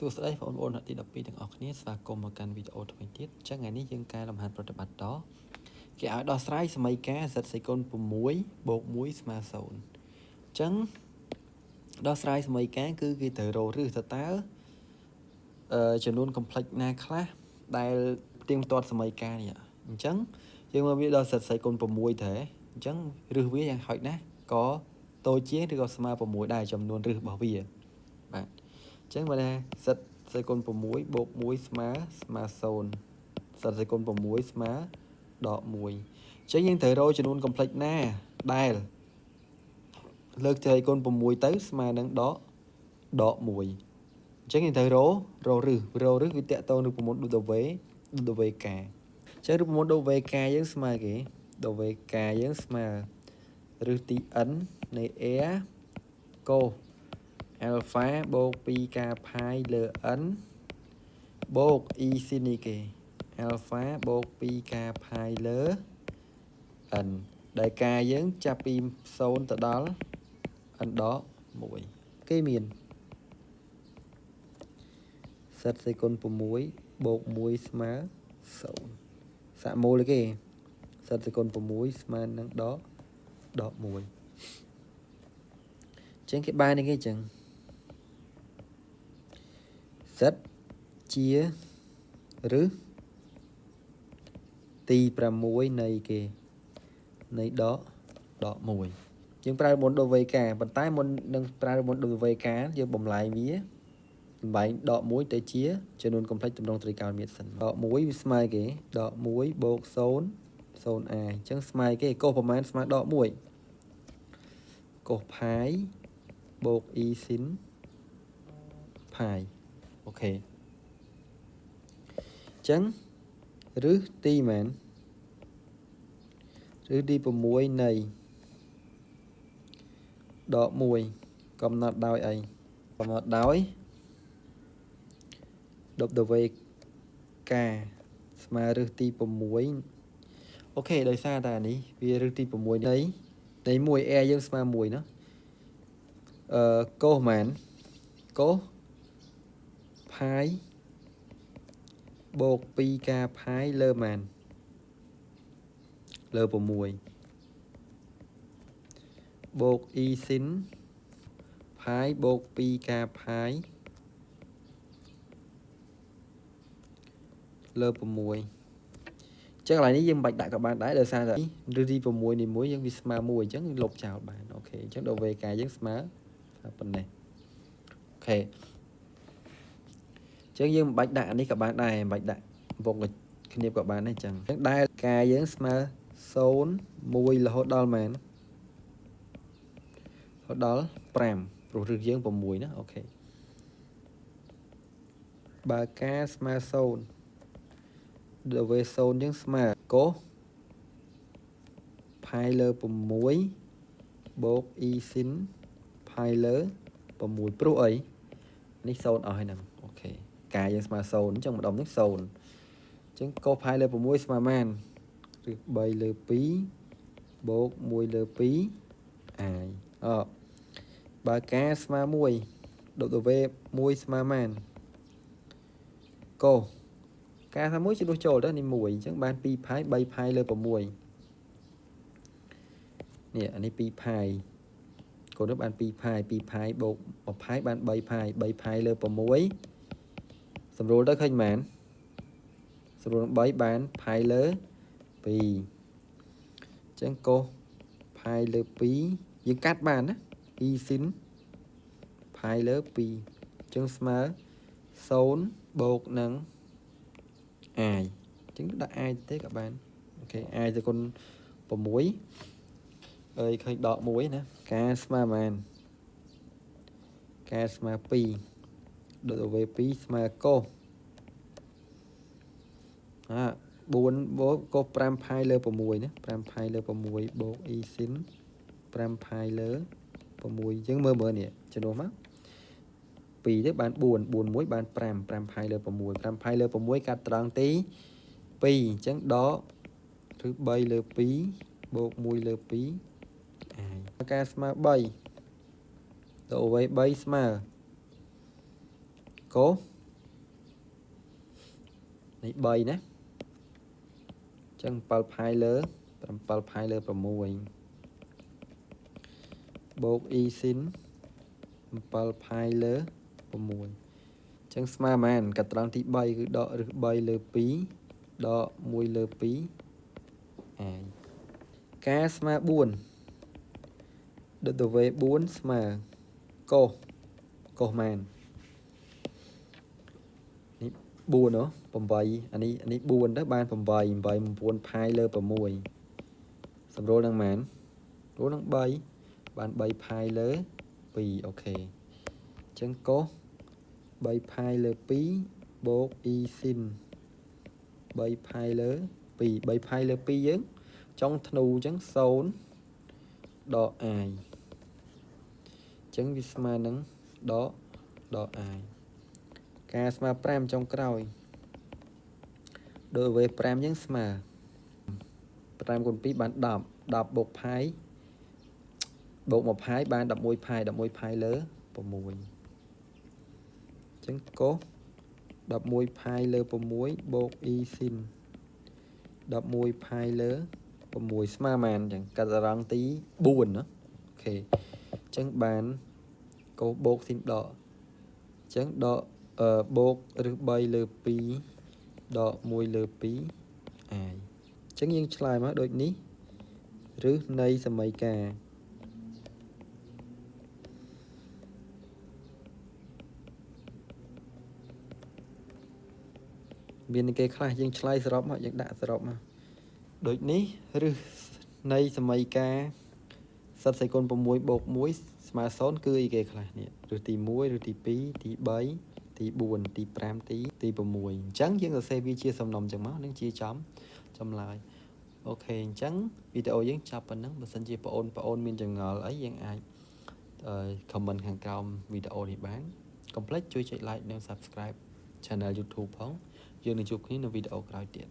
ទស្សន៍បងប្អូនទី12ទាំងអស់គ្នាស្វាគមន៍មកកាន់វីដេអូថ្មីទៀតអញ្ចឹងថ្ងៃនេះយើងកែលំហាត់ប្រតិបត្តិតគេឲ្យដោះស្រាយសមីការ z សេគុណ6 + 1 ស្មើ0អញ្ចឹងដោះស្រាយសមីការគឺគេត្រូវរកឬតើចំនួន complex ណាខ្លះដែលផ្ទៀងផ្ទាត់សមីការនេះអញ្ចឹងយើងមកវាដល់ z សេគុណ6ដែរអញ្ចឹងរឹសវាយ៉ាងហោចណាស់ក៏តូចជាងឬក៏ស្មើ6ដែរចំនួនរឹសរបស់វាបាទអញ្ចឹងបើថា z សេគុណ6 + 1 ស្មើ0 z សេគុណ6ស្មើដក1អញ្ចឹងយើងត្រូវរកចំនួន complex ណាដែលលើកចៃគុណ6ទៅស្មើនឹងដក1អញ្ចឹងយើងត្រូវរករឹសវាតកតងនឹងប្រព័ន្ធ WK អញ្ចឹងរូបមន្ត WK យើងស្មើគេ WK យើងស្មើរឹសទី n នៃ air cos alpha បូក 2k pi លើ n បូក e sin នេះគេ alpha បូក 2k pi លើ n ដែល k យើងចាប់ពី0ទៅដល់ n ដក1គេមាន z សេគុណ6 + 1 ស្មើ0សាកមូលគេ z សេគុណ6ស្មើនឹងដក1អញ្ចឹងគេបាននេះគេអញ្ចឹង z ជារឹសទី6នៃគេនៃដក1យើងប្រើមុន WK ប៉ុន្តែមុននឹងប្រើមុន WK យើងបំលែងវាបំលែងដក1ទៅជាចំនួន complex តម្រងត្រីកោណមានសិនដក1វាស្មើគេដក1បូក0 0a អញ្ចឹងស្មើគេកុសប្រមាណស្មើដក1កុស pi បូក e sin pi អូខេអញ្ចឹងរឹសទីមែនរឹសទី6នៃដក1កំណត់ដោយអីកំណត់ដោយ WK ស្មើរឹសទី6អូខេដោយសារតែនេះវារឹសទី6នៃ1 air យើងស្មើ1ណាកុសម៉ានកុស pi បូក 2k pi លើម៉ានលើ6បូក e sin pi បូក 2k pi លើ6អញ្ចឹងកន្លែងនេះយើងមិនបាច់ដាក់ក៏បានដែរដោយសារតែរឹសទី6នេះមួយយើងវាស្មើ1អញ្ចឹងលុបចោលបានអូខេអញ្ចឹងដល់ WK យើងស្មើប៉ុណ្ណេះអូខេអញ្ចឹងយើងមិនបាច់ដាក់អានេះក៏បានដែរមិនបាច់ដាក់វងគ្នាក៏បានដែរអញ្ចឹងដែល K យើងស្មើ0 1រហូតដល់ម៉ានរហូតដល់5ព្រោះរឹសយើង6ណាអូខេបើ K ស្មើ0ដល់វា0យើងស្មើកុស pi លើ6បូក e sin pi លើ6ព្រោះអីនេះ0អស់ហើយហ្នឹងអូខេកាយយើងស្មើ0អញ្ចឹងម្ដុំនេះ0អញ្ចឹងកុស pi លើ6ស្មើម៉ានឬ3លើ2បូក1លើ2អាយបើកាស្មើ1 W 1ស្មើម៉ានកុសការថា1ជំនួសចូលទៅនេះ1អញ្ចឹងបាន2 pi 3 pi លើ6នេះអានេះ2 pi កូននោះបាន2 pi 2 pi បូក1 pi បាន3 pi 3 pi លើ6សម្រួលទៅឃើញមែនសម្រួល3បាន pi លើ2អញ្ចឹងកុស pi លើ2យើងកាត់បានណា e sin pi លើ2អញ្ចឹងស្មើ0បូកនឹងអាយអញ្ចឹងដាក់អាយទេក៏បានអូខេអាយទៅគុណ6អើយឃើញដក1ណាការស្មើប៉ុន្មានការស្មើ2ដូច W2 ស្មើកុស4បូកកុស5 pi លើ6ណា5 pi លើ6បូក e sin 5 pi លើ6អញ្ចឹងមើលនេះចំនួនមក2ទៅបាន4 4 1បាន5 5 pi លើ6 5 pi លើ6កាត់ត្រង់ទី2អញ្ចឹងដកឬ3លើ2បូក1លើ2អាយការស្មើ3ទៅ3ស្មើកុស នេះ3ណាចឹង7ផាយលើ7ផាយលើ6បូក e sin 7ផាយលើ6ចឹងស្មើប៉ុន្មានកាត់ត្រង់ទី3គឺដកឫស3លើ2ដក1លើ2អាយការស្មើ4ដកទៅវេ4ស្មើកុសប៉ុន្មាននេះ4ហ៎8អានេះ4ទៅបាន8 9ផាយលើ6សម្រួលនឹងប៉ុន្មានរួលនឹង3បាន3ផាយលើ2អូខេអញ្ចឹងកុស3ផាយលើ2បូក e sin 3ផាយលើ2 3ផាយលើ2យើងចុងធ្នូអញ្ចឹង0ដក i អញ្ចឹងវាស្មើនឹងដក i ការស្មើ5ចុងក្រោយដូចវេ5យើងស្មើ5គុណ2បាន10 10បូកផាយបូក1ផាយបាន11ផាយ11ផាយលើ6អញ្ចឹងកុស11ផាយលើ6បូក e sin 11ផាយលើ6ស្មើប៉ុន្មានអញ្ចឹងកាត់ត្រង់ទី4ណាអូខេអញ្ចឹងបានកុសបូក sin ដកអញ្ចឹងដកបូកឬ3លើ2ដក1លើ2អាយអញ្ចឹងយើងឆ្លើយមកដូចនេះឬនៃសមីការមានគេខ្លះយើងឆ្លើយសរុបមកយើងដាក់សរុបមកដូចនេះឬនៃសមីការសិតសេគុណ6បូក1ស្មើ0គឺអីគេខ្លះនេះឬទី1ឬទី2ទី3ទី4ទី5ទី6អញ្ចឹងយើងសរសេរវាជាសំណុំអញ្ចឹងមកនឹងជាចម្លើយអូខេអញ្ចឹងវីដេអូយើងចាប់ប៉ុណ្ណឹងបើសិនជាបងប្អូនមានចម្ងល់អីយើងអាចcomment ខាងក្រោមវីដេអូនេះបានកុំភ្លេចជួយចុច like និង subscribe channel YouTube ផងយើងនឹងជួបគ្នានៅវីដេអូក្រោយទៀត